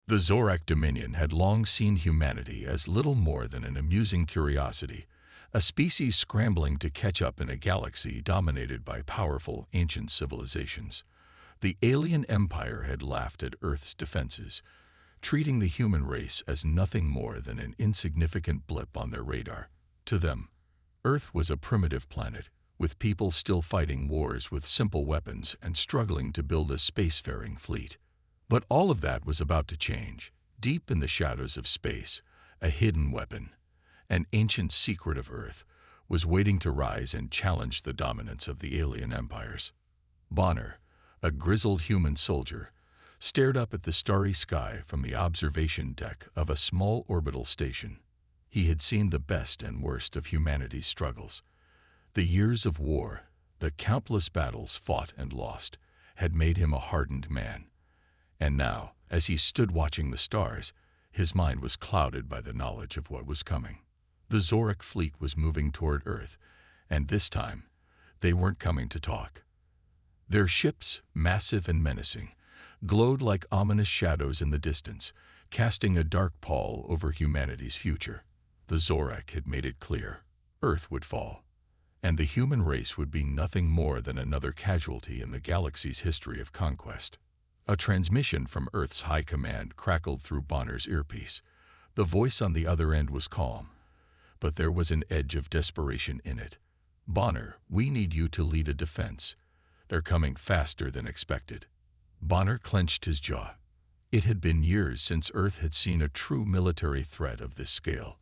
The Zorak Dominion had long seen humanity as little more than an amusing curiosity, a species scrambling to catch up in a galaxy dominated by powerful, ancient civilizations. The alien empire had laughed at Earth's defenses, treating the human race as nothing more than an insignificant blip on their radar. To them, Earth was a primitive planet, with people still fighting wars with simple weapons and struggling to build a spacefaring fleet. But all of that was about to change. Deep in the shadows of space, a hidden weapon, an ancient secret of Earth, was waiting to rise and challenge the dominance of the alien empires. Bonner, a grizzled human soldier, stared up at the starry sky from the observation deck of a small orbital station. He had seen the best and worst of humanity's struggles. The years of war, the countless battles fought and lost, had made him a hardened man. And now, as he stood watching the stars, his mind was clouded by the knowledge of what was coming. The Zorak fleet was moving toward Earth, and this time, they weren't coming to talk. Their ships, massive and menacing, glowed like ominous shadows in the distance, casting a dark pall over humanity's future. The Zorak had made it clear: Earth would fall, and the human race would be nothing more than another casualty in the galaxy's history of conquest. A transmission from Earth's High Command crackled through Bonner's earpiece. The voice on the other end was calm, but there was an edge of desperation in it. "Bonner, we need you to lead a defense. They're coming faster than expected." Bonner clenched his jaw. It had been years since Earth had seen a true military threat of this scale.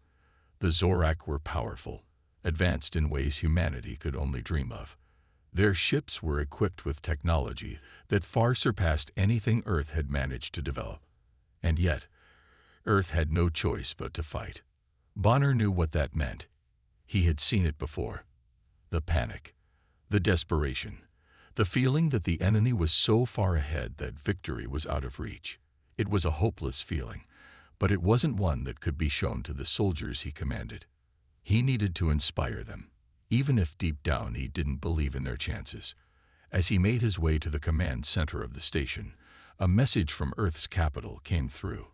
The Zorak were powerful, advanced in ways humanity could only dream of. Their ships were equipped with technology that far surpassed anything Earth had managed to develop. And yet, Earth had no choice but to fight. Bonner knew what that meant. He had seen it before. The panic, the desperation, the feeling that the enemy was so far ahead that victory was out of reach. It was a hopeless feeling, but it wasn't one that could be shown to the soldiers he commanded. He needed to inspire them, even if deep down he didn't believe in their chances. As he made his way to the command center of the station, a message from Earth's capital came through,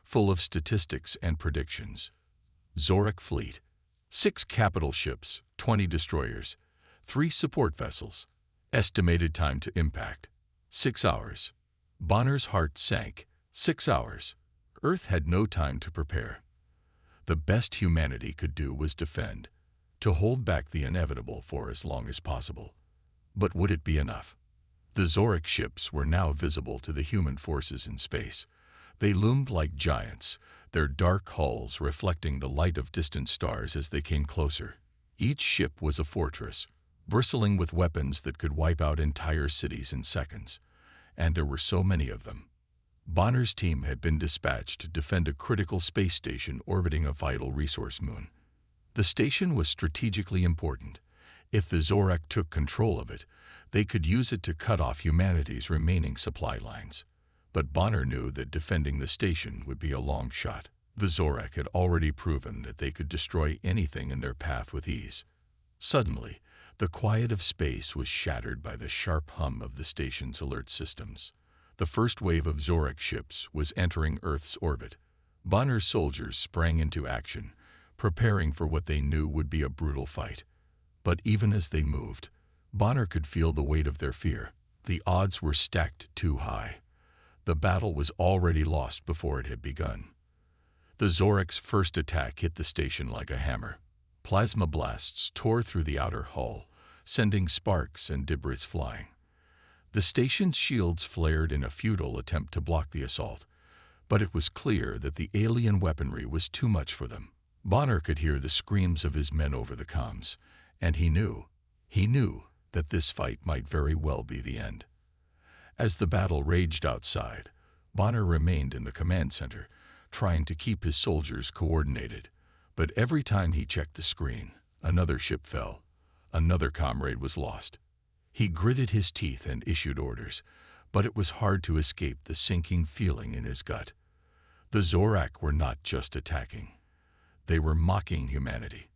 full of statistics and predictions. Zorak fleet: 6 capital ships, 20 destroyers, 3 support vessels. Estimated time to impact: 6 hours. Bonner's heart sank. 6 hours. Earth had no time to prepare. The best humanity could do was defend, to hold back the inevitable for as long as possible. But would it be enough? The Zorak ships were now visible to the human forces in space. They loomed like giants, their dark hulls reflecting the light of distant stars as they came closer. Each ship was a fortress, bristling with weapons that could wipe out entire cities in seconds. And there were so many of them. Bonner's team had been dispatched to defend a critical space station orbiting a vital resource moon. The station was strategically important. If the Zorak took control of it, they could use it to cut off humanity's remaining supply lines. But Bonner knew that defending the station would be a long shot. The Zorak had already proven that they could destroy anything in their path with ease. Suddenly, the quiet of space was shattered by the sharp hum of the station's alert systems. The first wave of Zorak ships was entering Earth's orbit. Bonner's soldiers sprang into action, preparing for what they knew would be a brutal fight. But even as they moved, Bonner could feel the weight of their fear. The odds were stacked too high. The battle was already lost before it had begun. The Zorak's first attack hit the station like a hammer. Plasma blasts tore through the outer hull, sending sparks and debris flying. The station's shields flared in a futile attempt to block the assault, but it was clear that the alien weaponry was too much for them. Bonner could hear the screams of his men over the comms, and he knew that this fight might very well be the end. As the battle raged outside, Bonner remained in the command center, trying to keep his soldiers coordinated. But every time he checked the screen, another ship fell. Another comrade was lost. He gritted his teeth and issued orders, but it was hard to escape the sinking feeling in his gut. The Zorak were not just attacking. They were mocking humanity.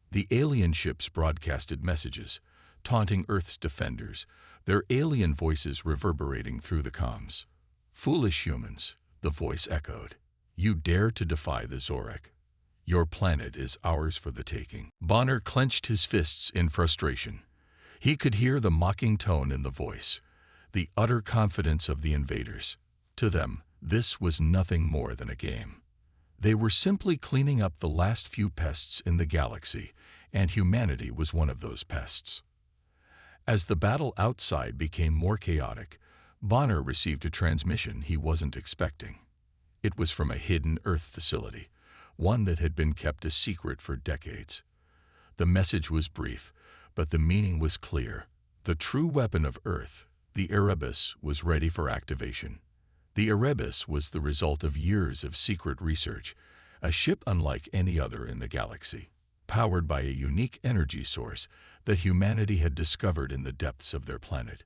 The alien ships broadcasted messages, taunting Earth's defenders, their alien voices reverberating through the comms. "Foolish humans, The voice echoed. "You dare to defy the Zorak? Your planet is ours for the taking." Bonner clenched his fists in frustration. He could hear the mocking tone in the voice, the utter confidence of the invaders. To them, this was nothing more than a game. They were simply cleaning up the last few pests in the galaxy, and humanity was one of those pests. As the battle outside became more chaotic, Bonner received a transmission he wasn't expecting. It was from a hidden Earth facility, one that had been kept a secret for decades. The message was brief, but the meaning was clear. The true weapon of Earth, the Erebus, was ready for activation. The Erebus was the result of years of secret research, a ship unlike any other in the galaxy, powered by a unique energy source that humanity had discovered in the depths of their planet.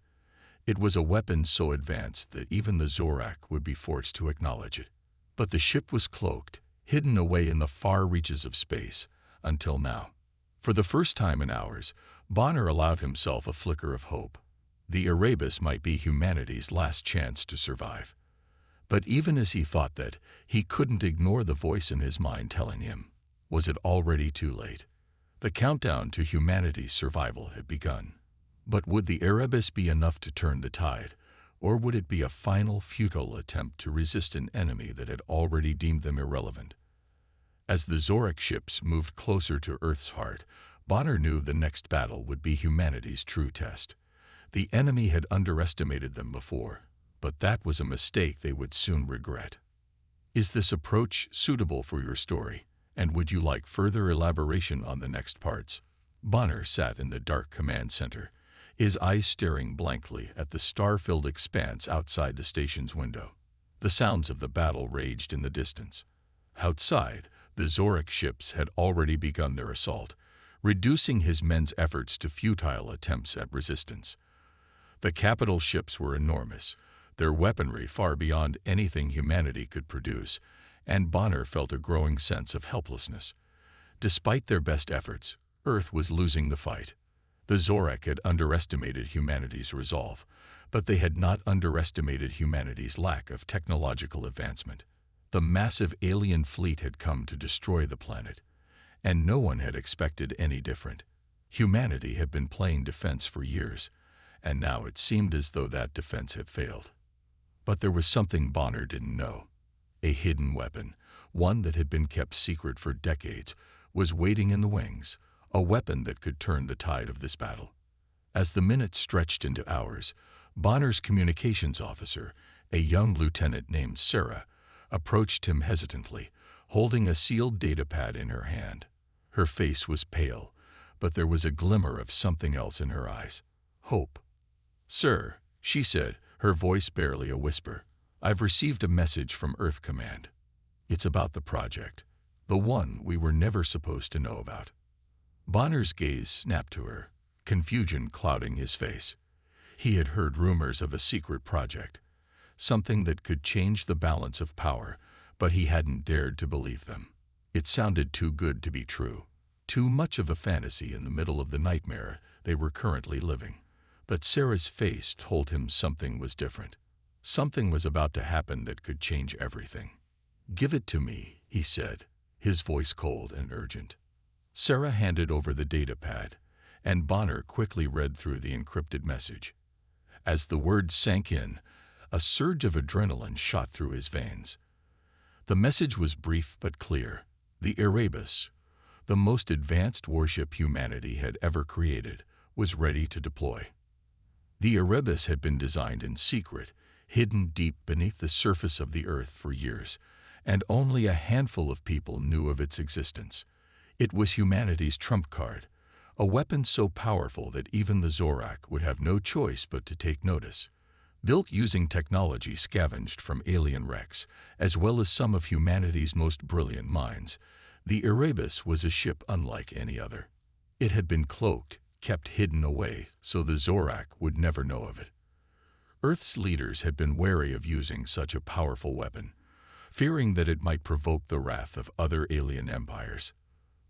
It was a weapon so advanced that even the Zorak would be forced to acknowledge it. But the ship was cloaked, hidden away in the far reaches of space, until now. For the first time in hours, Bonner allowed himself a flicker of hope. The Erebus might be humanity's last chance to survive. But even as he thought that, he couldn't ignore the voice in his mind telling him, was it already too late? The countdown to humanity's survival had begun. But would the Erebus be enough to turn the tide, or would it be a final futile attempt to resist an enemy that had already deemed them irrelevant? As the Zorak ships moved closer to Earth's heart, Bonner knew the next battle would be humanity's true test. The enemy had underestimated them before, but that was a mistake they would soon regret. Is this approach suitable for your story, and would you like further elaboration on the next parts? Bonner sat in the dark command center, his eyes staring blankly at the star-filled expanse outside the station's window. The sounds of the battle raged in the distance. Outside, the Zorak ships had already begun their assault, reducing his men's efforts to futile attempts at resistance. The capital ships were enormous, their weaponry far beyond anything humanity could produce, and Bonner felt a growing sense of helplessness. Despite their best efforts, Earth was losing the fight. The Zorak had underestimated humanity's resolve, but they had not underestimated humanity's lack of technological advancement. The massive alien fleet had come to destroy the planet, and no one had expected any different. Humanity had been playing defense for years, and now it seemed as though that defense had failed. But there was something Bonner didn't know. A hidden weapon, one that had been kept secret for decades, was waiting in the wings, a weapon that could turn the tide of this battle. As the minutes stretched into hours, Bonner's communications officer, a young lieutenant named Sarah, approached him hesitantly, holding a sealed datapad in her hand. Her face was pale, but there was a glimmer of something else in her eyes. Hope. "Sir," she said, her voice barely a whisper, "I've received a message from Earth Command. It's about the project, the one we were never supposed to know about." Bonner's gaze snapped to her, confusion clouding his face. He had heard rumors of a secret project, something that could change the balance of power, but he hadn't dared to believe them. It sounded too good to be true, too much of a fantasy in the middle of the nightmare they were currently living. But Sarah's face told him something was different. Something was about to happen that could change everything. "Give it to me," he said, his voice cold and urgent. Sarah handed over the datapad, and Bonner quickly read through the encrypted message. As the words sank in, a surge of adrenaline shot through his veins. The message was brief but clear. The Erebus, the most advanced warship humanity had ever created, was ready to deploy. The Erebus had been designed in secret, hidden deep beneath the surface of the Earth for years, and only a handful of people knew of its existence. It was humanity's trump card, a weapon so powerful that even the Zorak would have no choice but to take notice. Built using technology scavenged from alien wrecks, as well as some of humanity's most brilliant minds, the Erebus was a ship unlike any other. It had been cloaked, kept hidden away, so the Zorak would never know of it. Earth's leaders had been wary of using such a powerful weapon, fearing that it might provoke the wrath of other alien empires.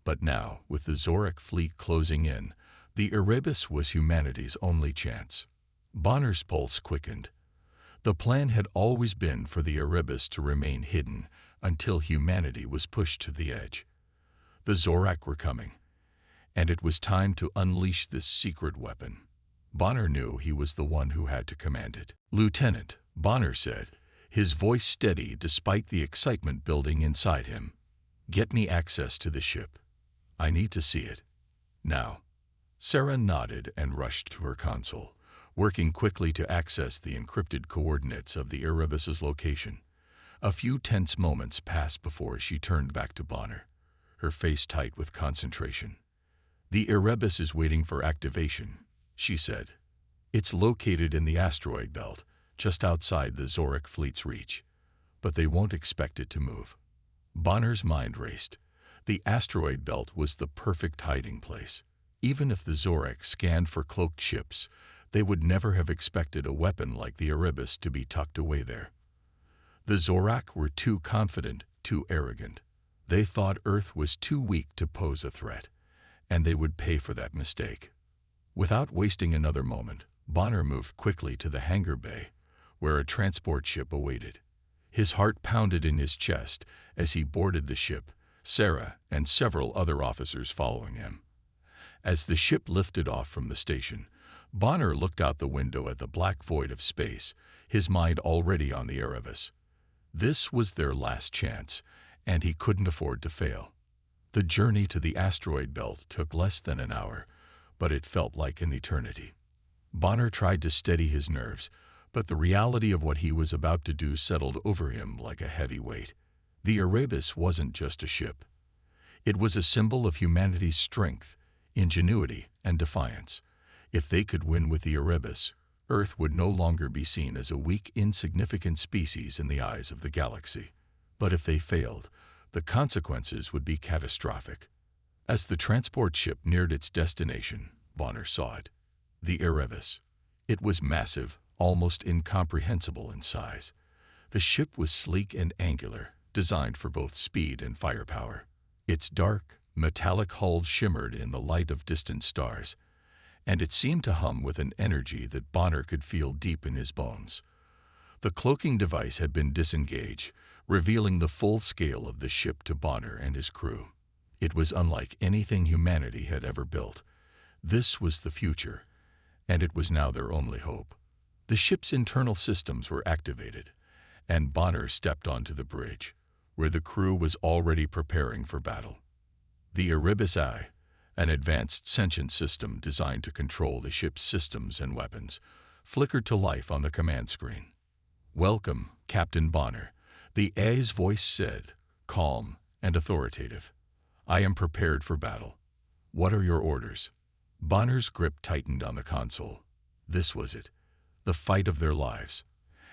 But now, with the Zorak fleet closing in, the Erebus was humanity's only chance. Bonner's pulse quickened. The plan had always been for the Erebus to remain hidden until humanity was pushed to the edge. The Zorak were coming, and it was time to unleash this secret weapon. Bonner knew he was the one who had to command it. "Lieutenant," Bonner said, his voice steady despite the excitement building inside him. "Get me access to the ship. I need to see it. Now." Sarah nodded and rushed to her console, working quickly to access the encrypted coordinates of the Erebus's location. A few tense moments passed before she turned back to Bonner, her face tight with concentration. "The Erebus is waiting for activation," she said. "It's located in the asteroid belt, just outside the Zorak fleet's reach. But they won't expect it to move." Bonner's mind raced. The asteroid belt was the perfect hiding place. Even if the Zorak scanned for cloaked ships, they would never have expected a weapon like the Erebus to be tucked away there. The Zorak were too confident, too arrogant. They thought Earth was too weak to pose a threat, and they would pay for that mistake. Without wasting another moment, Bonner moved quickly to the hangar bay, where a transport ship awaited. His heart pounded in his chest as he boarded the ship, Sarah and several other officers following him. As the ship lifted off from the station, Bonner looked out the window at the black void of space, his mind already on the Erebus. This was their last chance, and he couldn't afford to fail. The journey to the asteroid belt took less than an hour, but it felt like an eternity. Bonner tried to steady his nerves, but the reality of what he was about to do settled over him like a heavy weight. The Erebus wasn't just a ship. It was a symbol of humanity's strength, ingenuity, and defiance. If they could win with the Erebus, Earth would no longer be seen as a weak, insignificant species in the eyes of the galaxy. But if they failed, the consequences would be catastrophic. As the transport ship neared its destination, Bonner saw it. The Erebus. It was massive, almost incomprehensible in size. The ship was sleek and angular, designed for both speed and firepower. Its dark, metallic hull shimmered in the light of distant stars, and it seemed to hum with an energy that Bonner could feel deep in his bones. The cloaking device had been disengaged, revealing the full scale of the ship to Bonner and his crew. It was unlike anything humanity had ever built. This was the future, and it was now their only hope. The ship's internal systems were activated, and Bonner stepped onto the bridge, where the crew was already preparing for battle. The Erebus I, an advanced sentient system designed to control the ship's systems and weapons, flickered to life on the command screen. "Welcome, Captain Bonner," the A's voice said, calm and authoritative. "I am prepared for battle. What are your orders?" Bonner's grip tightened on the console. This was it, the fight of their lives.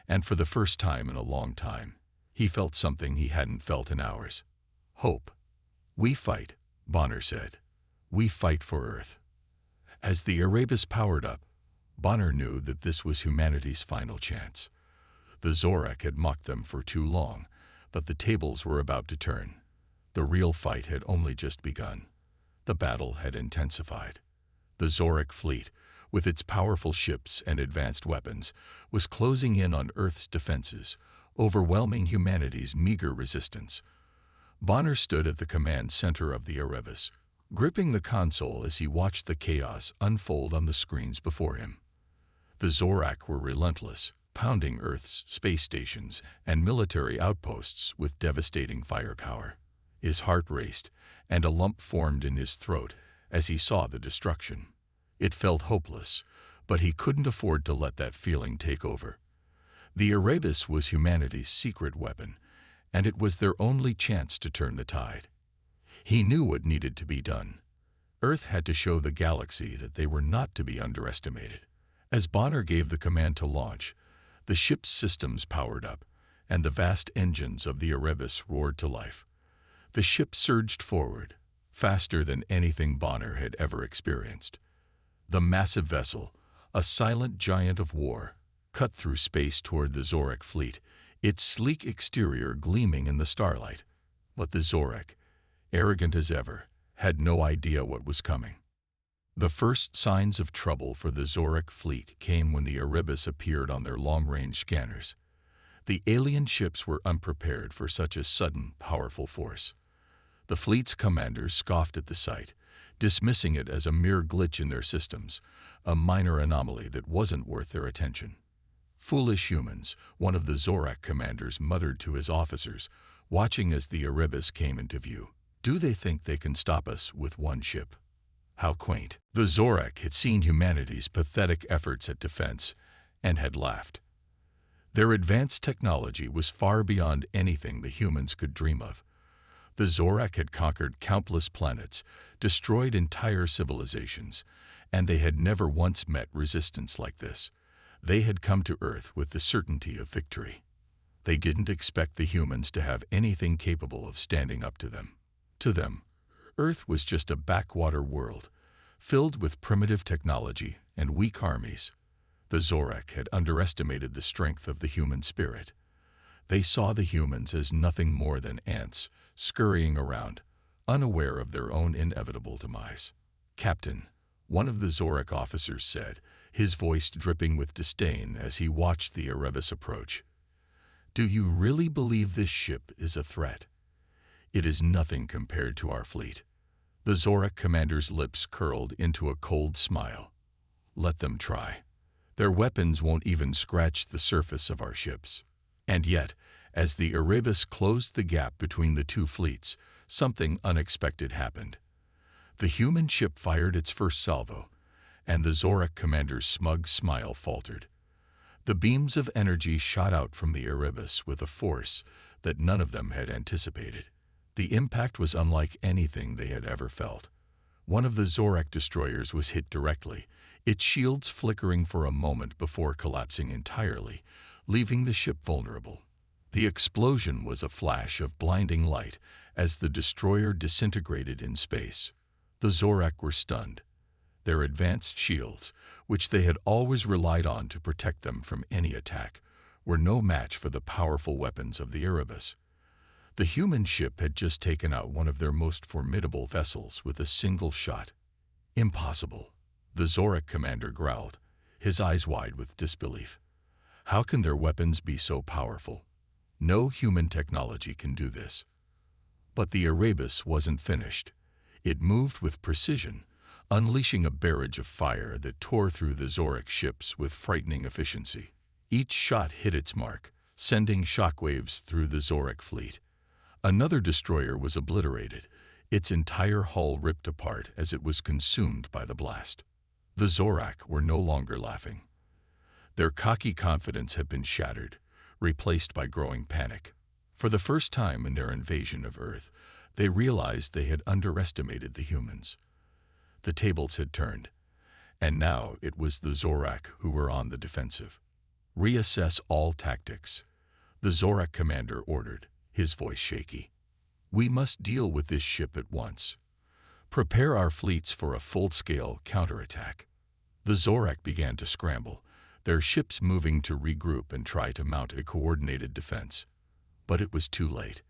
And for the first time in a long time, he felt something he hadn't felt in hours. Hope. "We fight," Bonner said. "We fight for Earth." As the Erebus powered up, Bonner knew that this was humanity's final chance. The Zorak had mocked them for too long, but the tables were about to turn. The real fight had only just begun. The battle had intensified. The Zorak fleet, with its powerful ships and advanced weapons, was closing in on Earth's defenses, overwhelming humanity's meager resistance. Bonner stood at the command center of the Erebus, gripping the console as he watched the chaos unfold on the screens before him. The Zorak were relentless, pounding Earth's space stations and military outposts with devastating firepower. His heart raced, and a lump formed in his throat as he saw the destruction. It felt hopeless, but he couldn't afford to let that feeling take over. The Erebus was humanity's secret weapon, and it was their only chance to turn the tide. He knew what needed to be done. Earth had to show the galaxy that they were not to be underestimated. As Bonner gave the command to launch, the ship's systems powered up, and the vast engines of the Erebus roared to life. The ship surged forward, faster than anything Bonner had ever experienced. The massive vessel, a silent giant of war, cut through space toward the Zorak fleet, its sleek exterior gleaming in the starlight. But the Zorak, arrogant as ever, had no idea what was coming. The first signs of trouble for the Zorak fleet came when the Erebus appeared on their long-range scanners. The alien ships were unprepared for such a sudden, powerful force. The fleet's commanders scoffed at the sight, dismissing it as a mere glitch in their systems, a minor anomaly that wasn't worth their attention. "Foolish humans," one of the Zorak commanders muttered to his officers, watching as the Erebus came into view. "Do they think they can stop us with one ship?" How quaint. The Zorak had seen humanity's pathetic efforts at defense and had laughed. Their advanced technology was far beyond anything the humans could dream of. The Zorak had conquered countless planets, destroyed entire civilizations, and they had never once met resistance like this. They had come to Earth with the certainty of victory. They didn't expect the humans to have anything capable of standing up to them. To them, Earth was just a backwater world, filled with primitive technology and weak armies. The Zorak had underestimated the strength of the human spirit. They saw the humans as nothing more than ants, scurrying around, unaware of their own inevitable demise. "Captain," one of the Zorak officers said, his voice dripping with disdain as he watched the Erebus approach. "Do you really believe this ship is a threat? It is nothing compared to our fleet." The Zorak commander's lips curled into a cold smile. "Let them try. Their weapons won't even scratch the surface of our ships." And yet, as the Erebus closed the gap between the two fleets, something unexpected happened. The human ship fired its first salvo, and the Zorak commander's smug smile faltered. The beams of energy shot out from the Erebus with a force that none of them had anticipated. The impact was unlike anything they had ever felt. One of the Zorak destroyers was hit directly, its shields flickering for a moment before collapsing entirely, leaving the ship vulnerable. The explosion was a flash of blinding light as the destroyer disintegrated in space. The Zorak were stunned. Their advanced shields, which they had always relied on to protect them from any attack, were no match for the powerful weapons of the Erebus. The human ship had just taken out one of their most formidable vessels with a single shot. "Impossible," the Zorak commander growled, his eyes wide with disbelief. "How can their weapons be so powerful? No human technology can do this." But the Erebus wasn't finished. It moved with precision, unleashing a barrage of fire that tore through the Zorak ships with frightening efficiency. Each shot hit its mark, sending shockwaves through the Zorak fleet. Another destroyer was obliterated, its entire hull ripped apart as it was consumed by the blast. The Zorak were no longer laughing. Their cocky confidence had been shattered, replaced by growing panic. For the first time in their invasion of Earth, they realized they had underestimated the humans. The tables had turned, and now it was the Zorak who were on the defensive. "Reassess all tactics," the Zorak commander ordered, his voice shaky. "We must deal with this ship at once. Prepare our fleets for a full-scale counterattack." The Zorak began to scramble, their ships moving to regroup and try to mount a coordinated defense. But it was too late.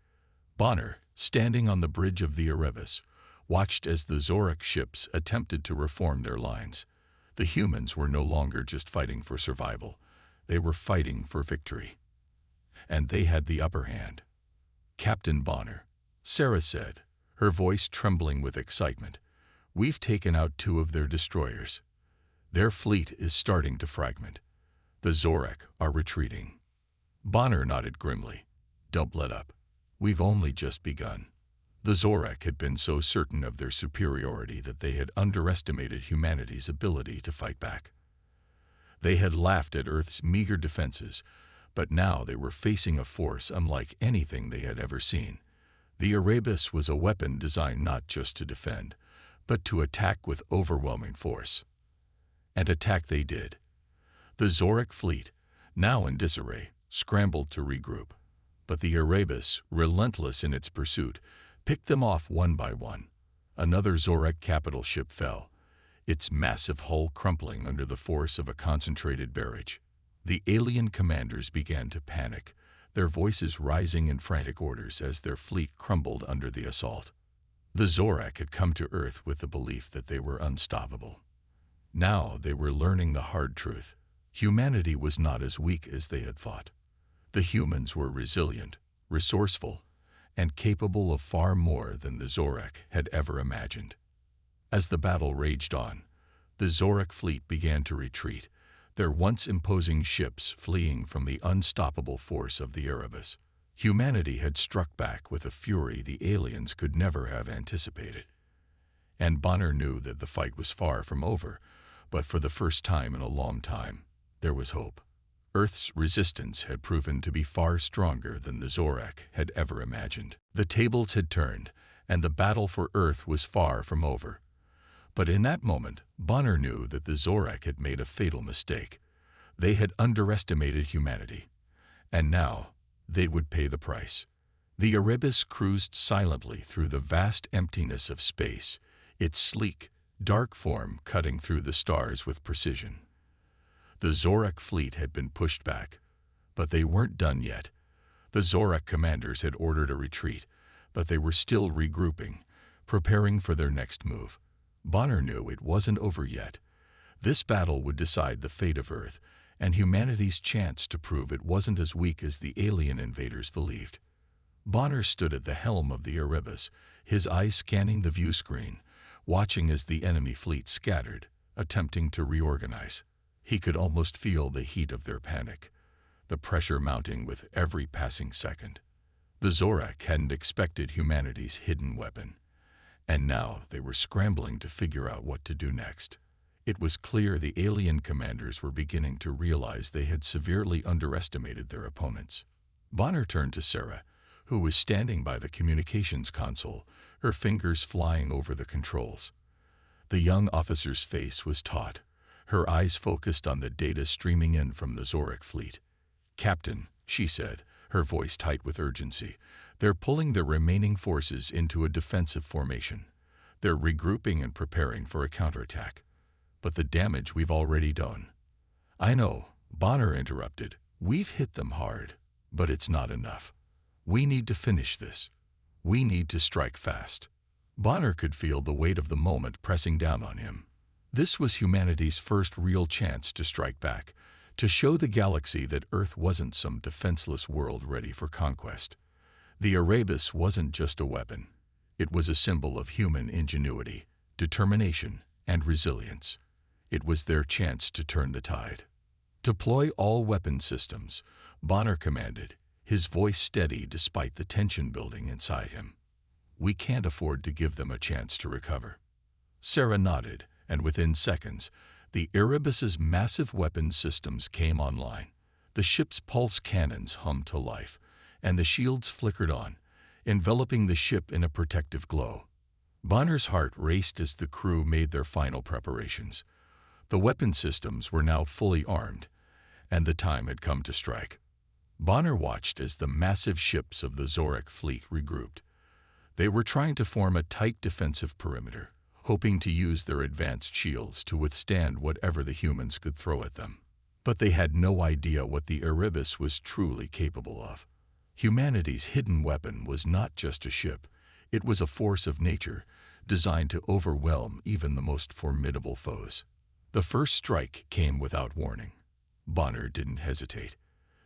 Bonner, standing on the bridge of the Erebus, watched as the Zorak ships attempted to reform their lines. The humans were no longer just fighting for survival. They were fighting for victory. And they had the upper hand. "Captain Bonner," Sarah said, her voice trembling with excitement, "we've taken out 2 of their destroyers. Their fleet is starting to fragment. The Zorak are retreating." Bonner nodded grimly. "Don't let up. We've only just begun." The Zorak had been so certain of their superiority that they had underestimated humanity's ability to fight back. They had laughed at Earth's meager defenses, but now they were facing a force unlike anything they had ever seen. The Erebus was a weapon designed not just to defend, but to attack with overwhelming force. And attack they did. The Zorak fleet, now in disarray, scrambled to regroup. But the Erebus, relentless in its pursuit, picked them off one by one. Another Zorak capital ship fell, its massive hull crumpling under the force of a concentrated barrage. The alien commanders began to panic, their voices rising in frantic orders as their fleet crumbled under the assault. The Zorak had come to Earth with the belief that they were unstoppable. Now they were learning the hard truth. Humanity was not as weak as they had thought. The humans were resilient, resourceful, and capable of far more than the Zorak had ever imagined. As the battle raged on, the Zorak fleet began to retreat, their once imposing ships fleeing from the unstoppable force of the Erebus. Humanity had struck back with a fury the aliens could never have anticipated. And Bonner knew that the fight was far from over, but for the first time in a long time, there was hope. Earth's resistance had proven to be far stronger than the Zorak had ever imagined. The tables had turned, and the battle for Earth was far from over. But in that moment, Bonner knew that the Zorak had made a fatal mistake. They had underestimated humanity, and now they would pay the price. The Erebus cruised silently through the vast emptiness of space, its sleek, dark form cutting through the stars with precision. The Zorak fleet had been pushed back, but they weren't done yet. The Zorak commanders had ordered a retreat, but they were still regrouping, preparing for their next move. Bonner knew it wasn't over yet. This battle would decide the fate of Earth and humanity's chance to prove it wasn't as weak as the alien invaders believed. Bonner stood at the helm of the Erebus, his eyes scanning the view screen, watching as the enemy fleet scattered, attempting to reorganize. He could almost feel the heat of their panic, the pressure mounting with every passing second. The Zorak hadn't expected humanity's hidden weapon, and now they were scrambling to figure out what to do next. It was clear the alien commanders were beginning to realize they had severely underestimated their opponents. Bonner turned to Sarah, who was standing by the communications console, her fingers flying over the controls. The young officer's face was taut, her eyes focused on the data streaming in from the Zorak fleet. "Captain," she said, her voice tight with urgency, "they're pulling their remaining forces into a defensive formation. They're regrouping and preparing for a counterattack. But the damage we've already done." "I know," Bonner interrupted. "We've hit them hard, but it's not enough. We need to finish this. We need to strike fast." Bonner could feel the weight of the moment pressing down on him. This was humanity's first real chance to strike back, to show the galaxy that Earth wasn't some defenseless world ready for conquest. The Erebus wasn't just a weapon. It was a symbol of human ingenuity, determination, and resilience. It was their chance to turn the tide. "Deploy all weapon systems," Bonner commanded, his voice steady despite the tension building inside him. "We can't afford to give them a chance to recover." Sarah nodded, and within seconds, the Erebus's massive weapon systems came online. The ship's pulse cannons hummed to life, and the shields flickered on, enveloping the ship in a protective glow. Bonner's heart raced as the crew made their final preparations. The weapon systems were now fully armed, and the time had come to strike. Bonner watched as the massive ships of the Zorak fleet regrouped. They were trying to form a tight defensive perimeter, hoping to use their advanced shields to withstand whatever the humans could throw at them. But they had no idea what the Erebus was truly capable of. Humanity's hidden weapon was not just a ship, it was a force of nature, designed to overwhelm even the most formidable foes. The first strike came without warning. Bonner didn't hesitate.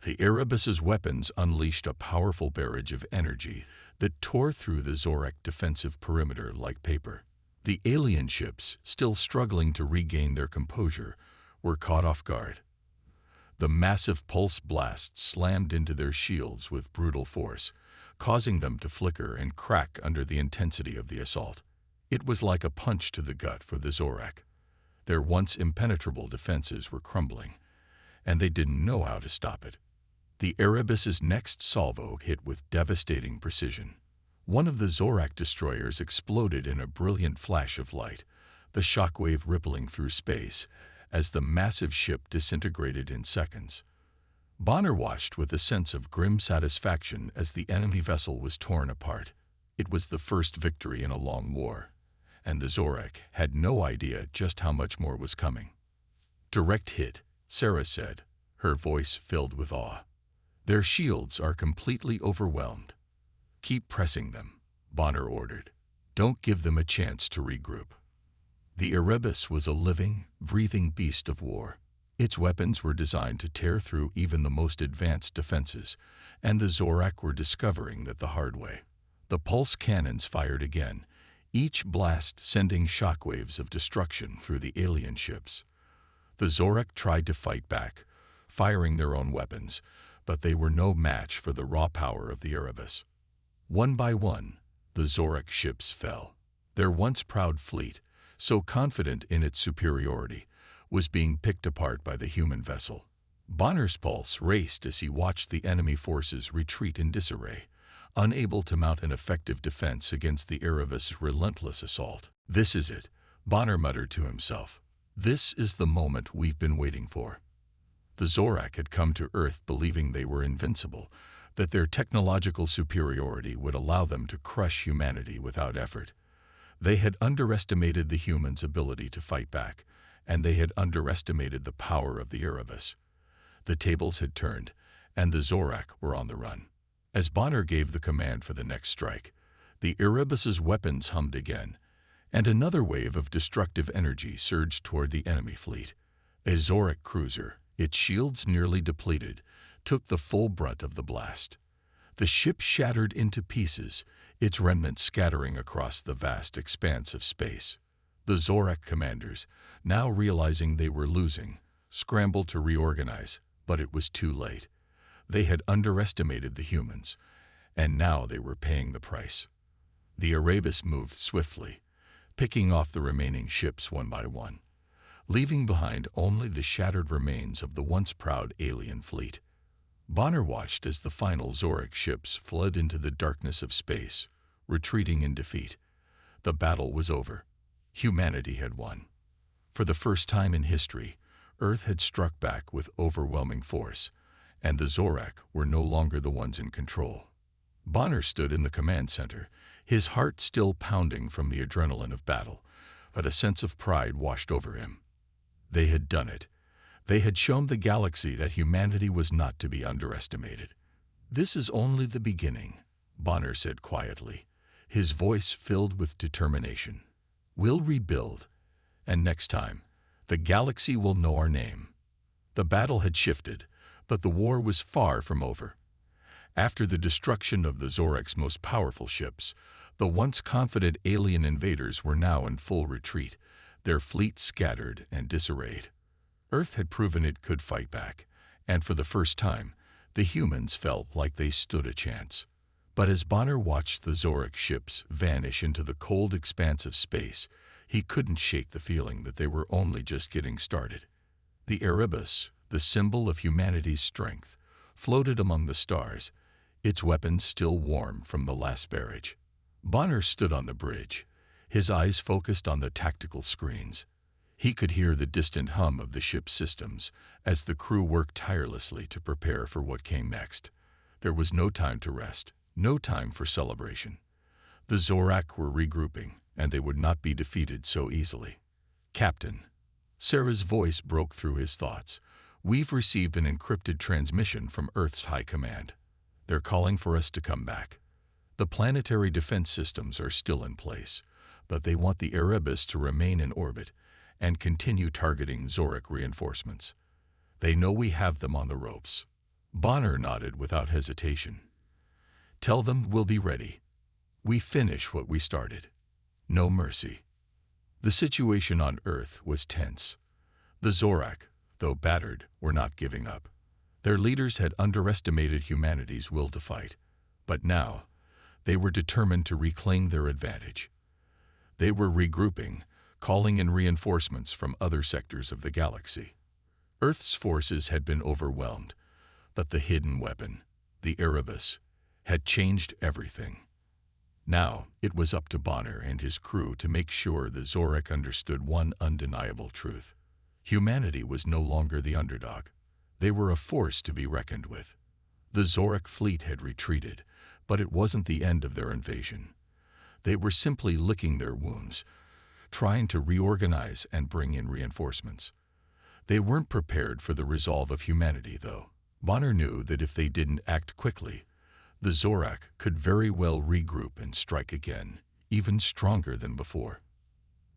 The Erebus's weapons unleashed a powerful barrage of energy that tore through the Zorak defensive perimeter like paper. The alien ships, still struggling to regain their composure, were caught off guard. The massive pulse blasts slammed into their shields with brutal force, causing them to flicker and crack under the intensity of the assault. It was like a punch to the gut for the Zorak. Their once impenetrable defenses were crumbling, and they didn't know how to stop it. The Erebus's next salvo hit with devastating precision. One of the Zorak destroyers exploded in a brilliant flash of light, the shockwave rippling through space as the massive ship disintegrated in seconds. Bonner watched with a sense of grim satisfaction as the enemy vessel was torn apart. It was the first victory in a long war, and the Zorak had no idea just how much more was coming. "Direct hit," Sarah said, her voice filled with awe. "Their shields are completely overwhelmed." "Keep pressing them," Bonner ordered. Don't give them a chance to regroup. The Erebus was a living, breathing beast of war. Its weapons were designed to tear through even the most advanced defenses, and the Zorak were discovering that the hard way. The pulse cannons fired again, each blast sending shockwaves of destruction through the alien ships. The Zorak tried to fight back, firing their own weapons, but they were no match for the raw power of the Erebus. One by one, the Zorak ships fell. Their once proud fleet, so confident in its superiority, was being picked apart by the human vessel. Bonner's pulse raced as he watched the enemy forces retreat in disarray, unable to mount an effective defense against the Erebus' relentless assault. "This is it," Bonner muttered to himself. "This is the moment we've been waiting for." The Zorak had come to Earth believing they were invincible, that their technological superiority would allow them to crush humanity without effort. They had underestimated the humans' ability to fight back, and they had underestimated the power of the Erebus. The tables had turned, and the Zorak were on the run. As Bonner gave the command for the next strike, the Erebus's weapons hummed again, and another wave of destructive energy surged toward the enemy fleet. A Zorak cruiser, its shields nearly depleted, took the full brunt of the blast. The ship shattered into pieces, its remnants scattering across the vast expanse of space. The Zorak commanders, now realizing they were losing, scrambled to reorganize, but it was too late. They had underestimated the humans, and now they were paying the price. The Erebus moved swiftly, picking off the remaining ships one by one, leaving behind only the shattered remains of the once proud alien fleet. Bonner watched as the final Zorak ships fled into the darkness of space, retreating in defeat. The battle was over. Humanity had won. For the first time in history, Earth had struck back with overwhelming force, and the Zorak were no longer the ones in control. Bonner stood in the command center, his heart still pounding from the adrenaline of battle, but a sense of pride washed over him. They had done it. They had shown the galaxy that humanity was not to be underestimated. "This is only the beginning," Bonner said quietly, his voice filled with determination. "We'll rebuild, and next time, the galaxy will know our name." The battle had shifted, but the war was far from over. After the destruction of the Zorak's most powerful ships, the once confident alien invaders were now in full retreat, their fleet scattered and disarrayed. Earth had proven it could fight back, and for the first time, the humans felt like they stood a chance. But as Bonner watched the Zorak ships vanish into the cold expanse of space, he couldn't shake the feeling that they were only just getting started. The Erebus, the symbol of humanity's strength, floated among the stars, its weapons still warm from the last barrage. Bonner stood on the bridge, his eyes focused on the tactical screens. He could hear the distant hum of the ship's systems as the crew worked tirelessly to prepare for what came next. There was no time to rest, no time for celebration. The Zorak were regrouping, and they would not be defeated so easily. "Captain," Sarah's voice broke through his thoughts. "We've received an encrypted transmission from Earth's High Command. They're calling for us to come back. The planetary defense systems are still in place, but they want the Erebus to remain in orbit and continue targeting Zorak reinforcements. They know we have them on the ropes." Bonner nodded without hesitation. "Tell them we'll be ready. We finish what we started. No mercy." The situation on Earth was tense. The Zorak, though battered, were not giving up. Their leaders had underestimated humanity's will to fight, but now they were determined to reclaim their advantage. They were regrouping, calling in reinforcements from other sectors of the galaxy. Earth's forces had been overwhelmed, but the hidden weapon, the Erebus, had changed everything. Now it was up to Bonner and his crew to make sure the Zorak understood one undeniable truth. Humanity was no longer the underdog. They were a force to be reckoned with. The Zorak fleet had retreated, but it wasn't the end of their invasion. They were simply licking their wounds, trying to reorganize and bring in reinforcements. They weren't prepared for the resolve of humanity, though. Bonner knew that if they didn't act quickly, the Zorak could very well regroup and strike again, even stronger than before.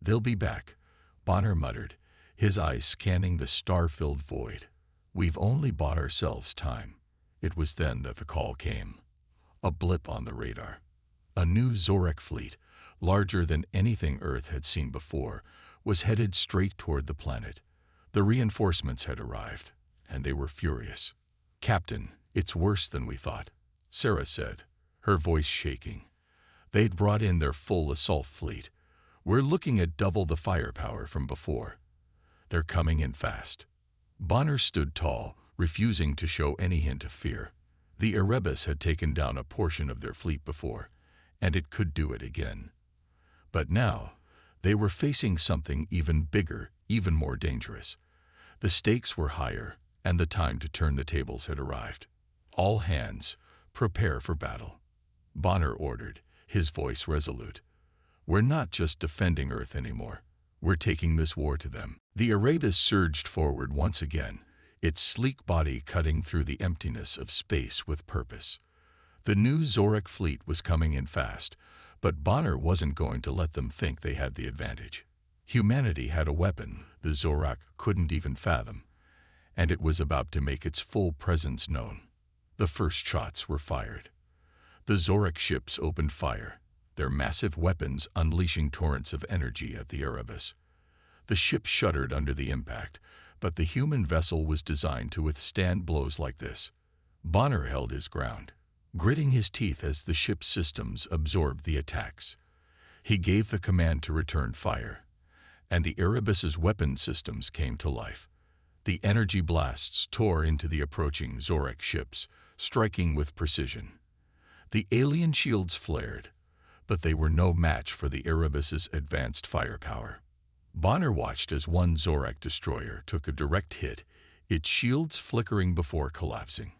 "They'll be back," Bonner muttered, his eyes scanning the star-filled void. "We've only bought ourselves time." It was then that the call came. A blip on the radar. A new Zorak fleet, larger than anything Earth had seen before, was headed straight toward the planet. The reinforcements had arrived, and they were furious. "Captain, it's worse than we thought," Sarah said, her voice shaking. "They'd brought in their full assault fleet. We're looking at double the firepower from before. They're coming in fast." Bonner stood tall, refusing to show any hint of fear. The Erebus had taken down a portion of their fleet before, and it could do it again. But now, they were facing something even bigger, even more dangerous. The stakes were higher, and the time to turn the tables had arrived. "All hands, prepare for battle," Bonner ordered, his voice resolute. "We're not just defending Earth anymore. We're taking this war to them." The Erebus surged forward once again, its sleek body cutting through the emptiness of space with purpose. The new Zorak fleet was coming in fast, but Bonner wasn't going to let them think they had the advantage. Humanity had a weapon the Zorak couldn't even fathom, and it was about to make its full presence known. The first shots were fired. The Zorak ships opened fire, their massive weapons unleashing torrents of energy at the Erebus. The ship shuddered under the impact, but the human vessel was designed to withstand blows like this. Bonner held his ground, gritting his teeth as the ship's systems absorbed the attacks. He gave the command to return fire, and the Erebus's weapon systems came to life. The energy blasts tore into the approaching Zorak ships, striking with precision. The alien shields flared, but they were no match for the Erebus's advanced firepower. Bonner watched as one Zorak destroyer took a direct hit, its shields flickering before collapsing.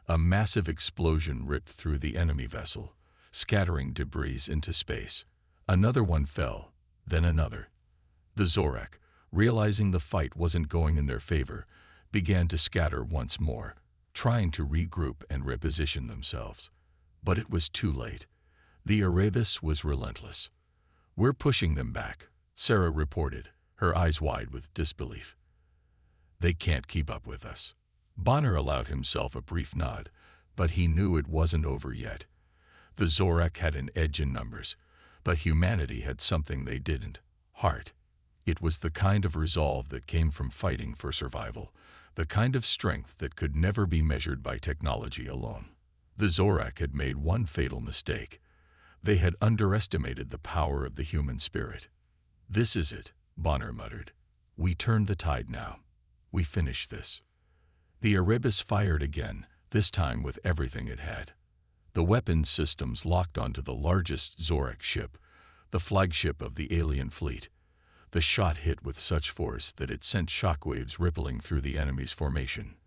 A massive explosion ripped through the enemy vessel, scattering debris into space. Another one fell, then another. The Zorak, realizing the fight wasn't going in their favor, began to scatter once more, trying to regroup and reposition themselves. But it was too late. The Erebus was relentless. "We're pushing them back," Sarah reported, her eyes wide with disbelief. "They can't keep up with us." Bonner allowed himself a brief nod, but he knew it wasn't over yet. The Zorak had an edge in numbers, but humanity had something they didn't: heart. It was the kind of resolve that came from fighting for survival, the kind of strength that could never be measured by technology alone. The Zorak had made one fatal mistake. They had underestimated the power of the human spirit. "This is it," Bonner muttered. "We turned the tide now. We finish this." The Erebus fired again, this time with everything it had. The weapons systems locked onto the largest Zorak ship, the flagship of the alien fleet. The shot hit with such force that it sent shockwaves rippling through the enemy's formation.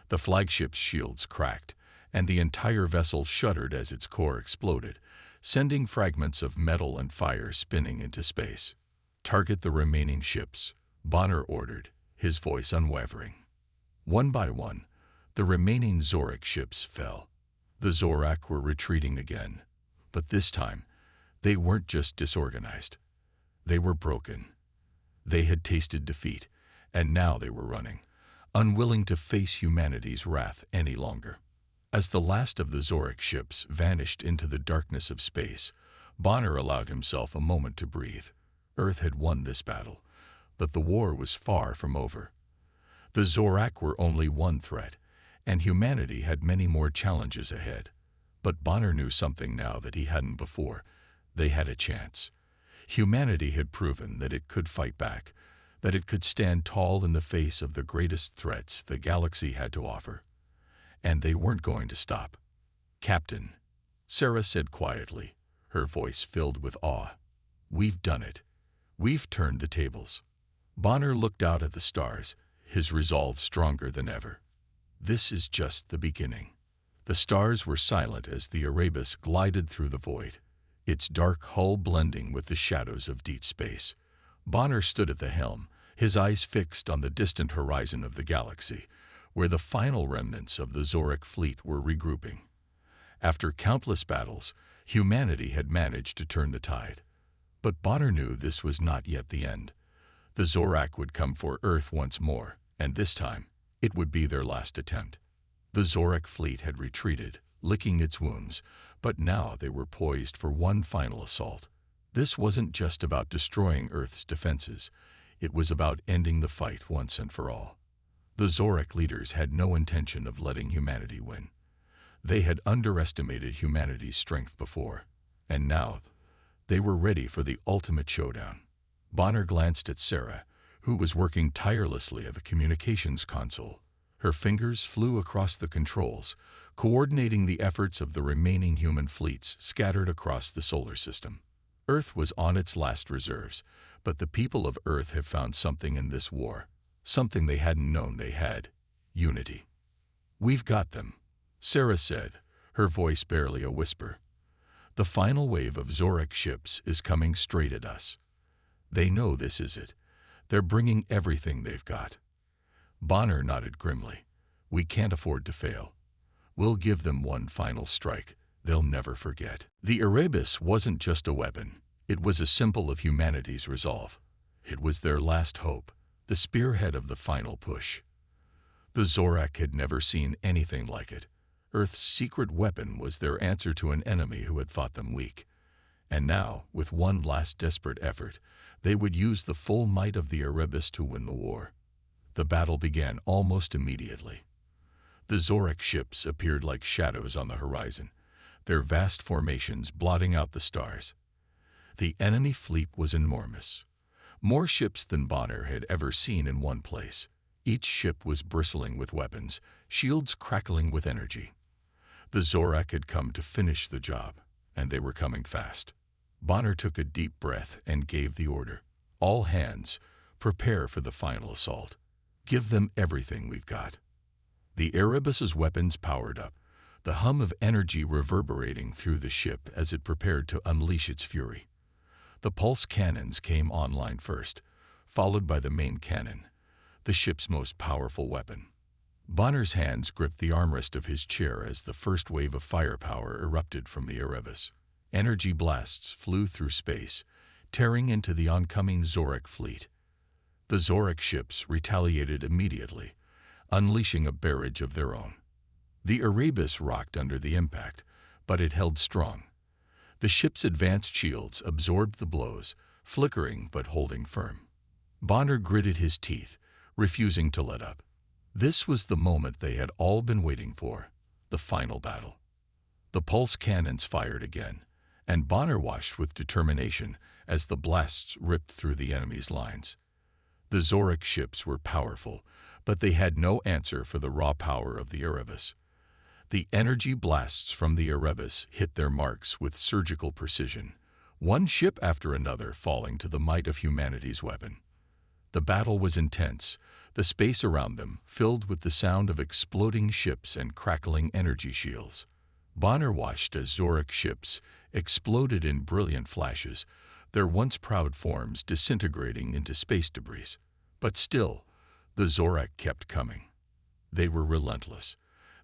The flagship's shields cracked, and the entire vessel shuddered as its core exploded, sending fragments of metal and fire spinning into space. "Target the remaining ships," Bonner ordered, his voice unwavering. One by one, the remaining Zorak ships fell. The Zorak were retreating again, but this time, they weren't just disorganized. They were broken. They had tasted defeat, and now they were running, unwilling to face humanity's wrath any longer. As the last of the Zorak ships vanished into the darkness of space, Bonner allowed himself a moment to breathe. Earth had won this battle, but the war was far from over. The Zorak were only one threat, and humanity had many more challenges ahead. But Bonner knew something now that he hadn't before. They had a chance. Humanity had proven that it could fight back, that it could stand tall in the face of the greatest threats the galaxy had to offer. And they weren't going to stop. "Captain," Sarah said quietly, her voice filled with awe, "we've done it. We've turned the tables." Bonner looked out at the stars, his resolve stronger than ever. This is just the beginning. The stars were silent as the Erebus glided through the void, its dark hull blending with the shadows of deep space. Bonner stood at the helm, his eyes fixed on the distant horizon of the galaxy, where the final remnants of the Zorak fleet were regrouping. After countless battles, Humanity had managed to turn the tide. But Bonner knew this was not yet the end. The Zorak would come for Earth once more, and this time, it would be their last attempt. The Zorak fleet had retreated, licking its wounds, but now they were poised for one final assault. This wasn't just about destroying Earth's defenses. It was about ending the fight once and for all. The Zorak leaders had no intention of letting humanity win. They had underestimated humanity's strength before, and now they were ready for the ultimate showdown. Bonner glanced at Sarah, who was working tirelessly at the communications console. Her fingers flew across the controls, coordinating the efforts of the remaining human fleets scattered across the solar system. Earth was on its last reserves, but the people of Earth have found something in this war, something they hadn't known they had: unity. "We've got them," Sarah said, her voice barely a whisper. "The final wave of Zorak ships is coming straight at us. They know this is it. They're bringing everything they've got." Bonner nodded grimly. "We can't afford to fail. We'll give them one final strike they'll never forget." The Erebus wasn't just a weapon. It was a symbol of humanity's resolve. It was their last hope, the spearhead of the final push. The Zorak had never seen anything like it. Earth's secret weapon was their answer to an enemy who had fought them weak. And now, with one last desperate effort, they would use the full might of the Erebus to win the war. The battle began almost immediately. The Zorak ships appeared like shadows on the horizon, their vast formations blotting out the stars. The enemy fleet was enormous. More ships than Bonner had ever seen in one place. Each ship was bristling with weapons, shields crackling with energy. The Zorak had come to finish the job, and they were coming fast. Bonner took a deep breath and gave the order. "All hands, prepare for the final assault. Give them everything we've got." The Erebus's weapons powered up, the hum of energy reverberating through the ship as it prepared to unleash its fury. The pulse cannons came online first, followed by the main cannon, the ship's most powerful weapon. Bonner's hands gripped the armrest of his chair as the first wave of firepower erupted from the Erebus. Energy blasts flew through space, tearing into the oncoming Zorak fleet. The Zorak ships retaliated immediately, unleashing a barrage of their own. The Erebus rocked under the impact, but it held strong. The ship's advanced shields absorbed the blows, flickering but holding firm. Bonner gritted his teeth, refusing to let up. This was the moment they had all been waiting for, the final battle. The pulse cannons fired again, and Bonner watched with determination as the blasts ripped through the enemy's lines. The Zorak ships were powerful, but they had no answer for the raw power of the Erebus. The energy blasts from the Erebus hit their marks with surgical precision, one ship after another falling to the might of humanity's weapon. The battle was intense, the space around them filled with the sound of exploding ships and crackling energy shields. Bonner watched as Zorak ships exploded in brilliant flashes, their once proud forms disintegrating into space debris. But still, the Zorak kept coming. They were relentless.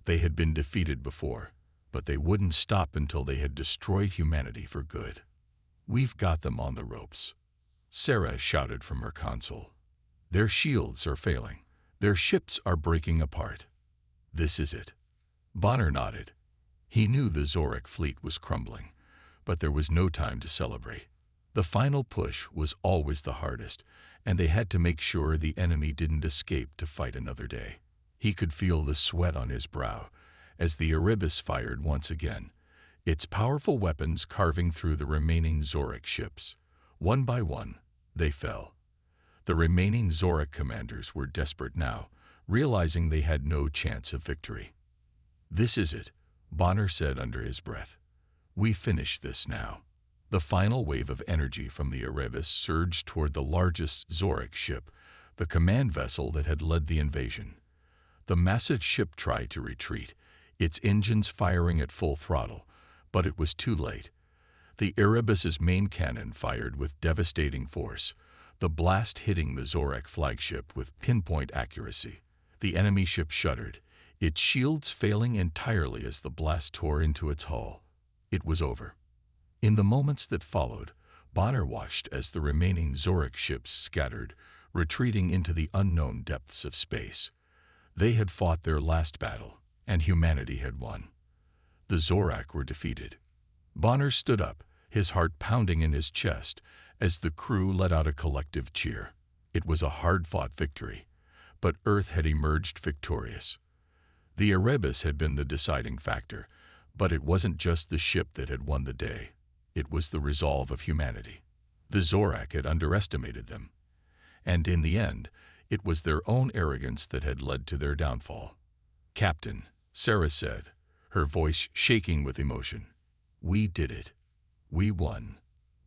They had been defeated before, but they wouldn't stop until they had destroyed humanity for good. "We've got them on the ropes," Sarah shouted from her console. "Their shields are failing. Their ships are breaking apart. This is it." Bonner nodded. He knew the Zorak fleet was crumbling, but there was no time to celebrate. The final push was always the hardest, and they had to make sure the enemy didn't escape to fight another day. He could feel the sweat on his brow as the Erebus fired once again, its powerful weapons carving through the remaining Zorak ships. One by one, they fell. The remaining Zorak commanders were desperate now, realizing they had no chance of victory. "This is it," Bonner said under his breath. "We finish this now." The final wave of energy from the Erebus surged toward the largest Zorak ship, the command vessel that had led the invasion. The massive ship tried to retreat, its engines firing at full throttle, but it was too late. The Erebus's main cannon fired with devastating force, the blast hitting the Zorak flagship with pinpoint accuracy. The enemy ship shuddered, its shields failing entirely as the blast tore into its hull. It was over. In the moments that followed, Bonner watched as the remaining Zorak ships scattered, retreating into the unknown depths of space. They had fought their last battle, and humanity had won. The Zorak were defeated. Bonner stood up, his heart pounding in his chest, as the crew let out a collective cheer. It was a hard-fought victory, but Earth had emerged victorious. The Erebus had been the deciding factor, but it wasn't just the ship that had won the day. It was the resolve of humanity. The Zorak had underestimated them, and in the end, it was their own arrogance that had led to their downfall. "Captain," Sarah said, her voice shaking with emotion, "we did it. We won."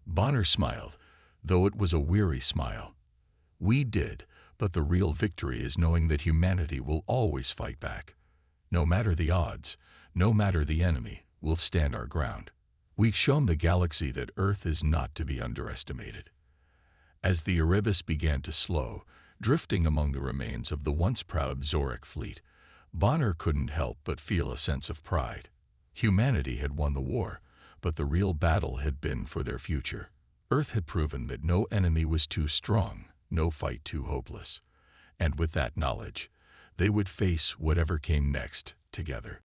Bonner smiled, though it was a weary smile. "We did, but the real victory is knowing that humanity will always fight back. No matter the odds, no matter the enemy, we'll stand our ground. We've shown the galaxy that Earth is not to be underestimated." As the Erebus began to slow, drifting among the remains of the once proud Zorak fleet, Bonner couldn't help but feel a sense of pride. Humanity had won the war, but the real battle had been for their future. Earth had proven that no enemy was too strong, no fight too hopeless. And with that knowledge, they would face whatever came next together.